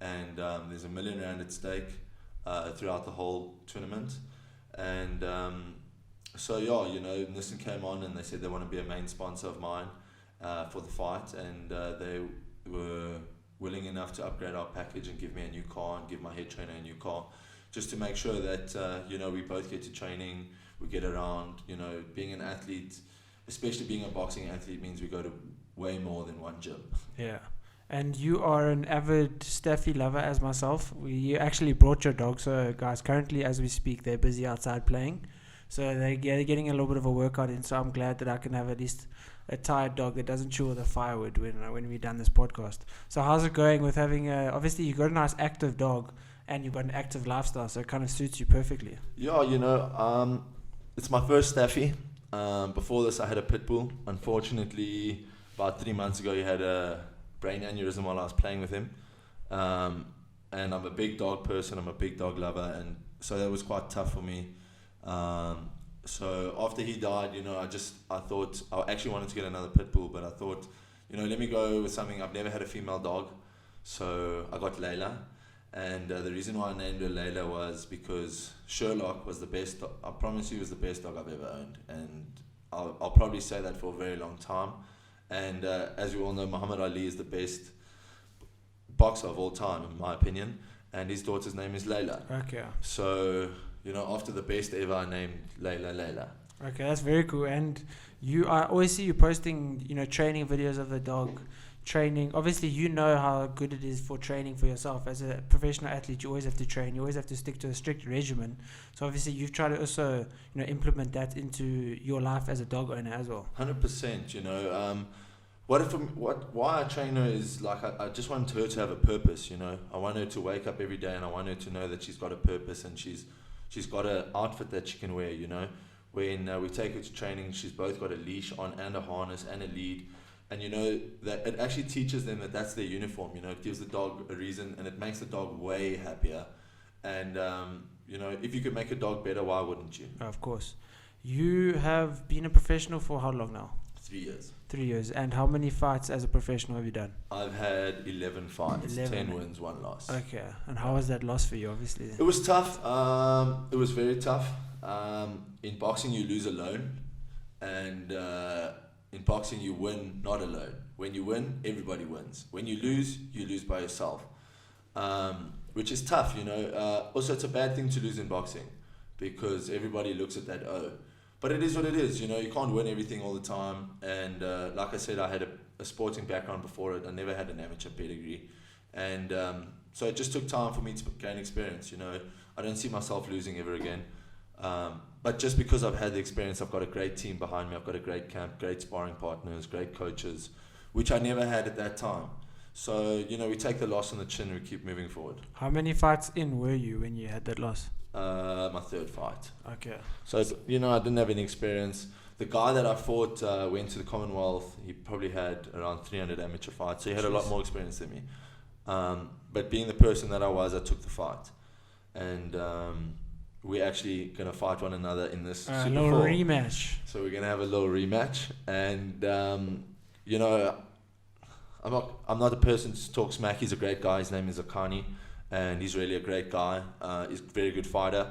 and there's R1 million at stake throughout the whole tournament. And so yeah, you know, Nissan came on and they said they want to be a main sponsor of mine for the fight, and they were willing enough to upgrade our package and give me a new car and give my head trainer a new car, just to make sure that you know, we both get to training, we get around. You know, being an athlete, especially being a boxing athlete, means we go to way more than one gym. Yeah. And you are an avid Steffi lover as myself. You actually brought your dog. So, guys, currently as we speak, they're busy outside playing. So they're getting a little bit of a workout in. So I'm glad that I can have at least a tired dog that doesn't chew all the firewood when we've done this podcast. So how's it going with having obviously you've got a nice active dog and you've got an active lifestyle, so it kind of suits you perfectly. Yeah, you know, it's my first Staffy. Before this, I had a pit bull. Unfortunately, about 3 months ago, he had a brain aneurysm while I was playing with him. And I'm a big dog person. I'm a big dog lover, and so that was quite tough for me. So after he died, you know, I thought I actually wanted to get another pit bull, but I thought, you know, let me go with something. I've never had a female dog, so I got Layla. And the reason why I named her Layla was because Sherlock was the best. I promise you, was the best dog I've ever owned, and I'll probably say that for a very long time. And as you all know, Muhammad Ali is the best boxer of all time, in my opinion. And his daughter's name is Layla. Okay. So, you know, after the best ever, I named Layla. Okay, that's very cool. And I always see you posting, you know, training videos of the dog. Training, obviously you know how good it is for training for yourself. As a professional athlete, you always have to train, you always have to stick to a strict regimen. So obviously you've tried to also, you know, implement that into your life as a dog owner as well. 100%, you know. Why I train her is like, I just want her to have a purpose, you know. I want her to wake up every day and I want her to know that she's got a purpose and she's got an outfit that she can wear, you know. When we take her to training, she's both got a leash on and a harness and a lead. And you know, that it actually teaches them that that's their uniform, you know. It gives the dog a reason and it makes the dog way happier. And, you know, if you could make a dog better, why wouldn't you? Of course. You have been a professional for how long now? 3 years. 3 years. And how many fights as a professional have you done? I've had 11 fights, 10 wins, 1 loss. Okay. And how was that loss for you, obviously? It was tough. It was very tough. In boxing, you lose alone. And in boxing, you win not alone. When you win, everybody wins. When you lose by yourself. Which is tough, you know. Also, it's a bad thing to lose in boxing because everybody looks at that, but it is what it is, you know. You can't win everything all the time. And like I said, I had a sporting background before it. I never had an amateur pedigree. And so it just took time for me to gain experience, you know. I don't see myself losing ever again. But just because I've had the experience, I've got a great team behind me. I've got a great camp, great sparring partners, great coaches, which I never had at that time. So, you know, we take the loss on the chin, we keep moving forward. How many fights in were you when you had that loss? My 3rd fight. Okay. So, you know, I didn't have any experience. The guy that I fought went to the Commonwealth. He probably had around 300 amateur fights, so he had a lot more experience than me. But being the person that I was, I took the fight. And we're actually going to fight one another in this Super little 4. rematch. So we're going to have a little rematch. And, you know, I'm not a person to talk smack. He's a great guy. His name is Akani. And he's really a great guy. He's a very good fighter,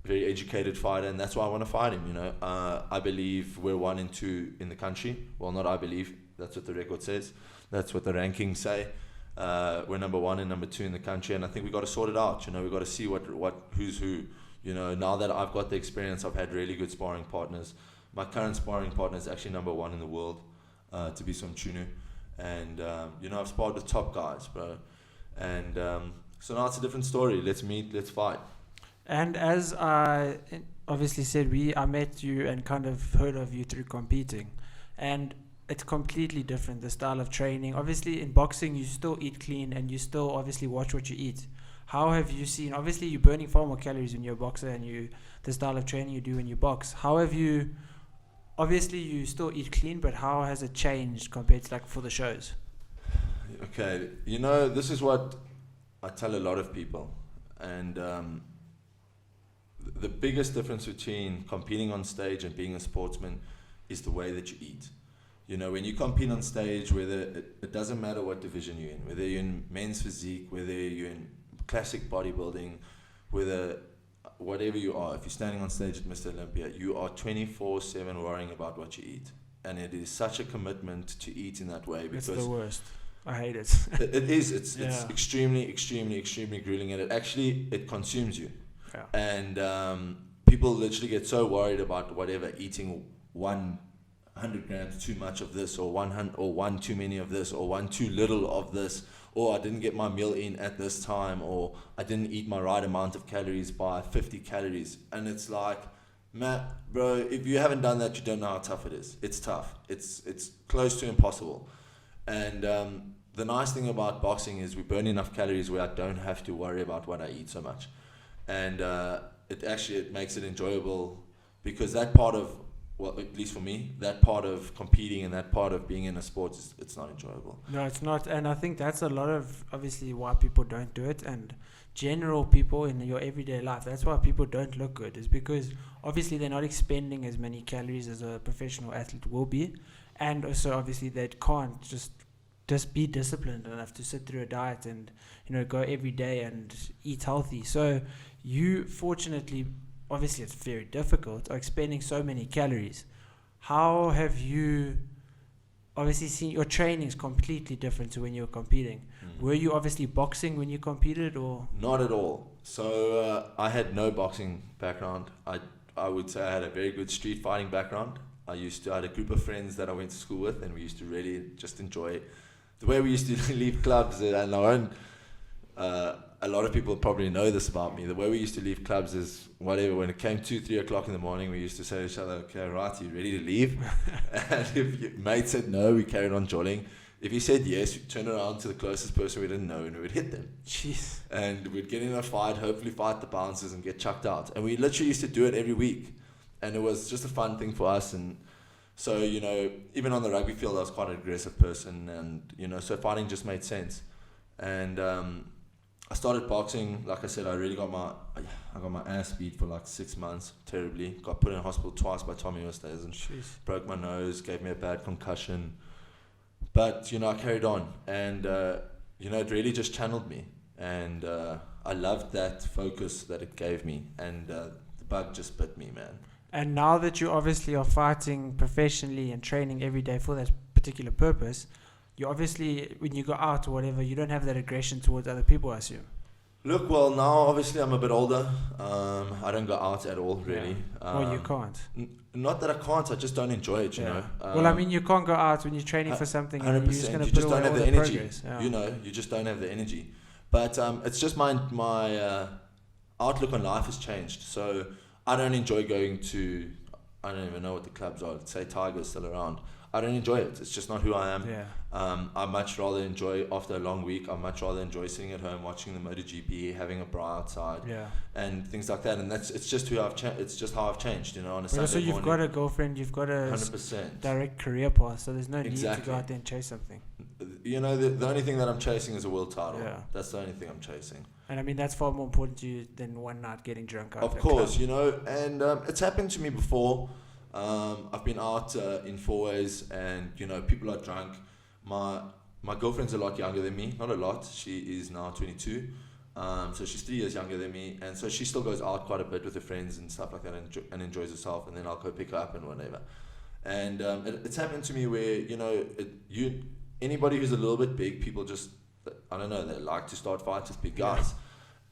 very educated fighter. And that's why I want to fight him, you know. I believe we're 1 and 2 in the country. Well, not I believe. That's what the record says. That's what the rankings say. We're number 1 and number 2 in the country. And I think we've got to sort it out. You know, we've got to see who's who. You know, now that I've got the experience, I've had really good sparring partners. My current sparring partner is actually number 1 in the world, to be some Chunu. And, you know, I've sparred with top guys, bro. And so now it's a different story. Let's meet, let's fight. And as I obviously said, I met you and kind of heard of you through competing. And it's completely different, the style of training. Obviously, in boxing, you still eat clean and you still obviously watch what you eat. How have you seen, obviously you're burning far more calories when you're a boxer and the style of training you do when you box. How have you, obviously you still eat clean, but how has it changed compared to like for the shows? Okay, you know, this is what I tell a lot of people. And the biggest difference between competing on stage and being a sportsman is the way that you eat. You know, when you compete on stage, whether it doesn't matter what division you're in, whether you're in men's physique, whether you're in classic bodybuilding, whether whatever you are, if you're standing on stage at Mr. Olympia, you are 24/7 worrying about what you eat. And it is such a commitment to eat in that way, because It's the worst. I hate it. it is. It's extremely, extremely, extremely grueling, and it consumes you. Yeah. And people literally get so worried about whatever, eating 100 grams too much of this, or 100, or one too many of this, or one too little of this, or I didn't get my meal in at this time, or I didn't eat my right amount of calories by 50 calories. And it's like, Matt, bro, if you haven't done that, you don't know how tough it is. It's tough. It's close to impossible. And the nice thing about boxing is we burn enough calories where I don't have to worry about what I eat so much. And it makes it enjoyable, because that part of, well, at least for me, that part of competing and that part of being in a sport, it's not enjoyable. No, it's not. And I think that's a lot of, obviously, why people don't do it. And general people in your everyday life, that's why people don't look good, is because obviously they're not expending as many calories as a professional athlete will be. And also, obviously, they can't just be disciplined enough to sit through a diet and, you know, go every day and eat healthy. So you, fortunately, obviously it's very difficult, are expending so many calories. How have you obviously seen your training is completely different to when you were competing? Were you obviously boxing when you competed, or? Not at all. So I had no boxing background. I would say I had a very good street fighting background. I had a group of friends that I went to school with, and we used to really just enjoy the way we used to leave clubs. And our own, a lot of people probably know this about me. The way we used to leave clubs is whatever. When it came 2-3 o'clock in the morning, we used to say to each other, "Okay, right, you ready to leave?" And if your mate said no, we carried on jolling. If he said yes, we'd turn around to the closest person we didn't know, and we would hit them. Jeez. And we'd get in a fight, hopefully fight the bouncers, and get chucked out. And we literally used to do it every week. And it was just a fun thing for us. And so, you know, even on the rugby field, I was quite an aggressive person. And, you know, so fighting just made sense. And I started boxing. Like I said, I got my ass beat for like 6 months, terribly. Got put in hospital twice by Tommy Oosthuizen, and broke my nose, gave me a bad concussion. But, you know, I carried on. And, you know, it really just channeled me. And I loved that focus that it gave me. And the bug just bit me, man. And now that you obviously are fighting professionally and training every day for that particular purpose, you obviously, when you go out or whatever, you don't have that aggression towards other people, I assume. Look, well, now obviously I'm a bit older. I don't go out at all, really. Yeah. Well, you can't. Not that I can't, I just don't enjoy it, you know. Well, I mean, you can't go out when you're training for something. 100%. And you're just going to You put just away don't have all the the energy. progress. Yeah. You know, you just don't have the energy. But it's just my outlook on life has changed. So I don't enjoy going to, I don't even know what the clubs are. Let's say Tiger's still around. I don't enjoy it. It's just not who I am. Yeah. I much rather enjoy, after a long week, I much rather enjoy sitting at home watching the MotoGP, having a bra outside, and things like that. And it's just who it's just how I've changed, you know. On a Sunday also, you've morning. got a girlfriend, you've got a 100%. direct career path, so there's no need to go out there and chase something. You know, the only thing that I'm chasing is a world title. Yeah. That's the only thing I'm chasing. And I mean, that's far more important to you than one night getting drunk out. Of course, you know, and it's happened to me before. I've been out in four-ways, and you know, people are drunk. My girlfriend's a lot younger than me, not a lot. She is now 22, so she's 3 years younger than me, and so she still goes out quite a bit with her friends and stuff like that, and enjoys herself. And then I'll go pick her up and whatever. And it's happened to me where, you know, anybody who's a little bit big, people just, I don't know, they like to start fights with big guys,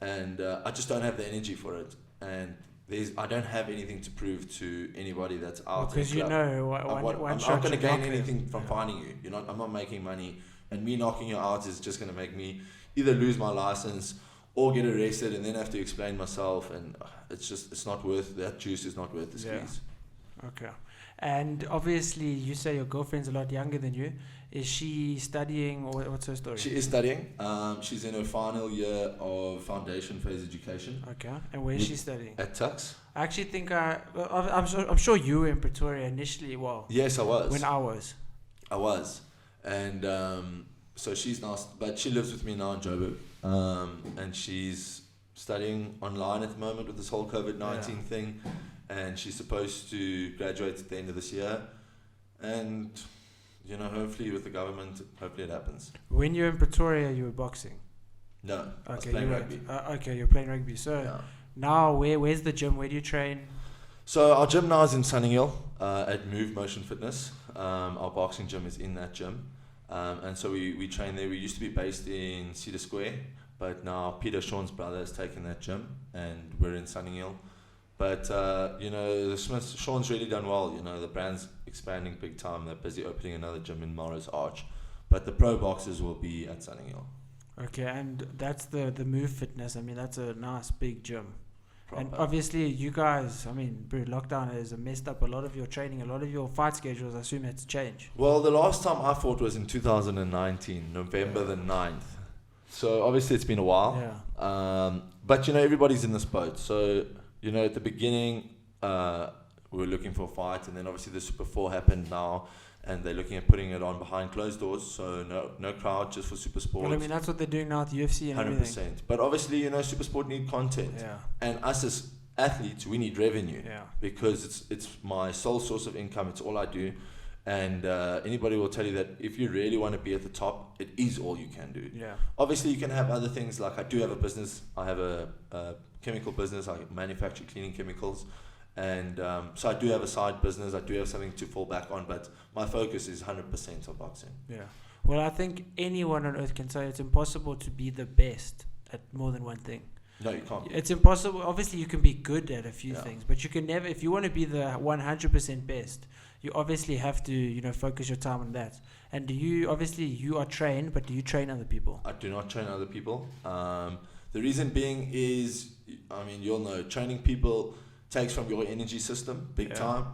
and I just don't have the energy for it. And I don't have anything to prove to anybody that's out. Because you know, I'm not going to gain anything from finding you. You know, I'm not making money, and me knocking you out is just going to make me either lose my license or get arrested, and then have to explain myself. And it's not worth that juice. Is not worth the squeeze. Okay. And obviously, you say your girlfriend's a lot younger than you. Is she studying, or what's her story? She is studying. She's in her final year of foundation phase education. Okay. And where is she studying? At Tux. I actually think I'm sure you were in Pretoria initially. Well, yes, I was. When I was. And so she's now, but she lives with me now in Joburg. And she's studying online at the moment with this whole COVID-19 thing. And she's supposed to graduate at the end of this year. And hopefully with the government, hopefully it happens. When you're in Pretoria, you were boxing. No, I was Okay, playing you rugby. Okay, you're playing rugby. So Yeah. now, where's the gym? Where do you train? So our gym now is in Sunninghill at Move Motion Fitness. Our boxing gym is in that gym. And so we train there. We used to be based in Cedar Square, but now Peter Sean's brother has taken that gym and we're in Sunninghill. But, the Smiths, Sean's really done well. The brand's expanding big time. They're busy opening another gym in Morris Arch. But the pro boxers will be at Sunninghill. Okay, and that's the Move Fitness. I mean, that's a nice big gym. Proper. And obviously, you guys, I mean, bro, lockdown has messed up a lot of your training, a lot of your fight schedules. I assume had to change. Well, the last time I fought was in 2019, November the 9th. So obviously it's been a while. Yeah. But everybody's in this boat. So at the beginning, we were looking for a fight, and then obviously the Super 4 happened now, and they're looking at putting it on behind closed doors. So no crowd, just for Super Sport. Well, I mean, that's what they're doing now at the UFC and 100%. everything. But obviously, Super Sport need content. Yeah. And us as athletes, we need revenue. Yeah. Because it's my sole source of income. It's all I do. And anybody will tell you that if you really want to be at the top, it is all you can do. Yeah. Obviously, you can have other things. Like I do have a business. I have a chemical business. I manufacture cleaning chemicals. And so I do have a side business. I do have something to fall back on. But my focus is 100% on boxing. Yeah. Well, I think anyone on earth can say it's impossible to be the best at more than one thing. No, you can't. It's impossible. Obviously, you can be good at a few Yeah. things, but you can never, if you want to be the 100% best, you obviously have to, focus your time on that. And you are trained, but do you train other people? I do not train other people. The reason being is, you'll know, training people takes from your energy system big time.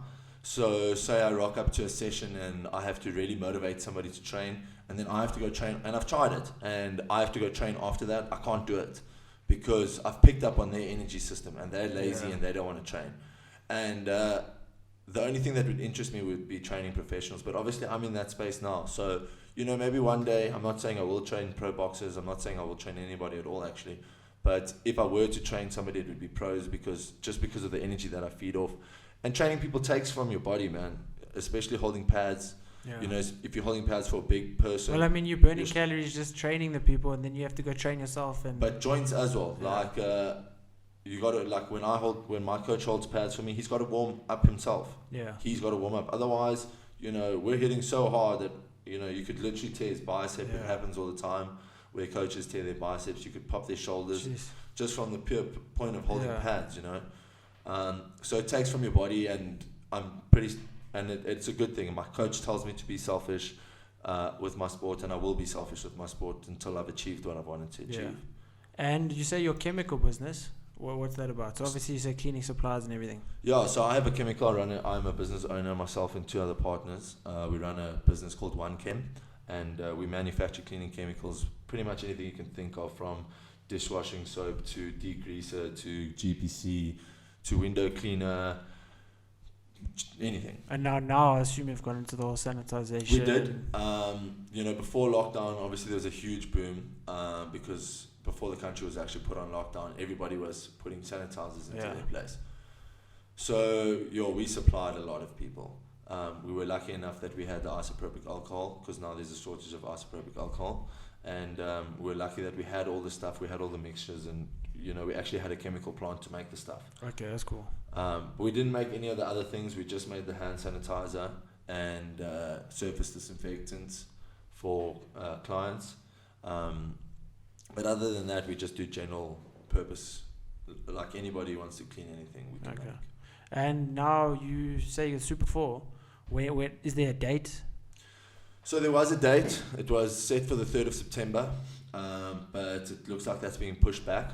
So say I rock up to a session and I have to really motivate somebody to train, and then I have to go train, and I've tried it, and I have to go train after that. I can't do it because I've picked up on their energy system, and they're lazy and they don't want to train. And the only thing that would interest me would be training professionals, but obviously I'm in that space now. So, maybe one day, I'm not saying I will train pro boxers, I'm not saying I will train anybody at all actually, but if I were to train somebody, it would be pros, because of the energy that I feed off. And training people takes from your body, man, especially holding pads. Yeah. If you're holding pads for a big person. Well, you're burning calories just training the people, and then you have to go train yourself. But joints as well. Like, you got to, like, when my coach holds pads for me, he's got to warm up himself. Yeah. He's got to warm up. Otherwise, we're hitting so hard that, you could literally tear his bicep. Yeah. It happens all the time where coaches tear their biceps. You could pop their shoulders. Jeez. Just from the pure point of holding pads, So it takes from your body, and it's a good thing. My coach tells me to be selfish with my sport, and I will be selfish with my sport until I've achieved what I've wanted to achieve. Yeah. And you say your chemical business. What's that about? So obviously you say cleaning supplies and everything. Yeah, so I have a chemical. I'm a business owner myself and 2 other partners. We run a business called One Chem, and we manufacture cleaning chemicals, pretty much anything you can think of, from dishwashing soap to degreaser to GPC to window cleaner, anything. And now I assume you've gone into the whole sanitization. We did. Before lockdown, obviously there was a huge boom because before the country was actually put on lockdown, everybody was putting sanitizers into their place. So, we supplied a lot of people. We were lucky enough that we had the isopropyl alcohol, because now there's a shortage of isopropyl alcohol. And we were lucky that we had all the stuff, we had all the mixtures, and, we actually had a chemical plant to make the stuff. Okay, that's cool. We didn't make any of the other things. We just made the hand sanitizer and surface disinfectants for clients. But other than that, we just do general purpose. Like anybody who wants to clean anything, we can make. And now you say you're Super 4. Where is there a date? So there was a date. It was set for the 3rd of September, but it looks like that's being pushed back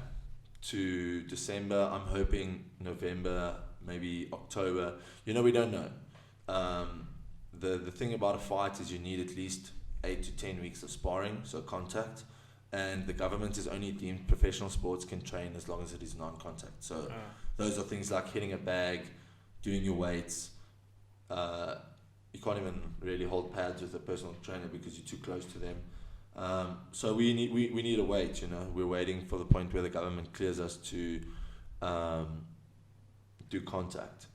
to December. I'm hoping November, maybe October. We don't know. The thing about a fight is you need at least 8 to 10 weeks of sparring, so contact. And the government is only deemed professional sports can train as long as it is non-contact. So those are things like hitting a bag, doing your weights. You can't even really hold pads with a personal trainer because you're too close to them. So we need to wait. We're waiting for the point where the government clears us to do contact.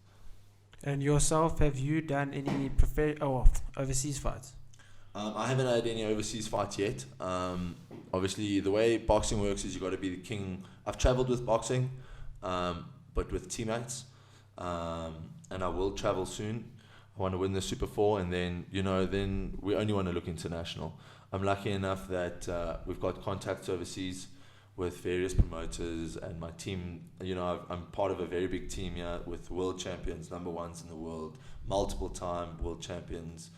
And yourself, have you done any overseas fights? I haven't had any overseas fights yet. Obviously, the way boxing works is you got to be the king. I've travelled with boxing, but with teammates, and I will travel soon. I want to win the Super 4, and then then we only want to look international. I'm lucky enough that we've got contacts overseas with various promoters, and my team. I'm part of a very big team here with world champions, number ones in the world, multiple time world champions.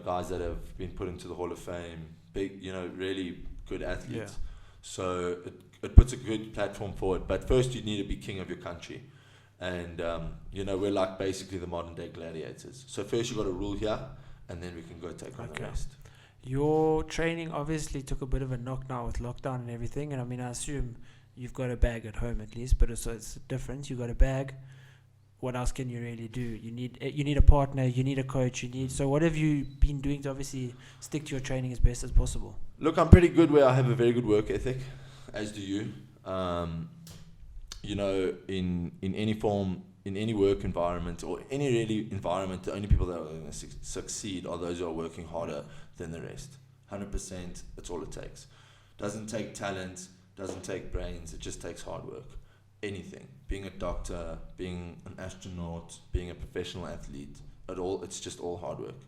Guys that have been put into the Hall of Fame, big, really good athletes. Yeah. So it puts a good platform forward. But first, you need to be king of your country. And, we're like basically the modern day gladiators. So first, you got to rule here, and then we can go take on the rest. Your training obviously took a bit of a knock now with lockdown and everything. And I mean, I assume you've got a bag at home at least, but it's different. You've got a bag. What else can you really do? You need a partner, you need a coach, so what have you been doing to obviously stick to your training as best as possible? Look, I'm pretty good where I have a very good work ethic, as do you. In any form, in any work environment or any really environment, the only people that are going to succeed are those who are working harder than the rest. 100%, that's all it takes. Doesn't take talent, doesn't take brains, it just takes hard work. Anything, being a doctor, being an astronaut, being a professional athlete, it's just all hard work.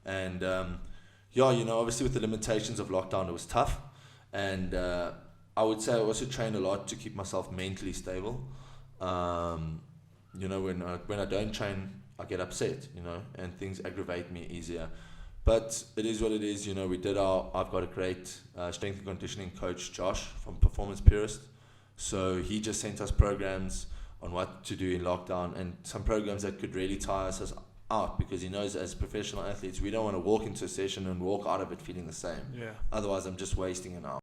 And obviously with the limitations of lockdown, it was tough. And I would say I also trained a lot to keep myself mentally stable. When I don't train, I get upset, and things aggravate me easier. But it is what it is. I've got a great strength and conditioning coach, Josh, from Performance Purist. So he just sent us programs on what to do in lockdown, and some programs that could really tire us out, because he knows as professional athletes, we don't want to walk into a session and walk out of it feeling the same. Yeah. Otherwise, I'm just wasting an hour.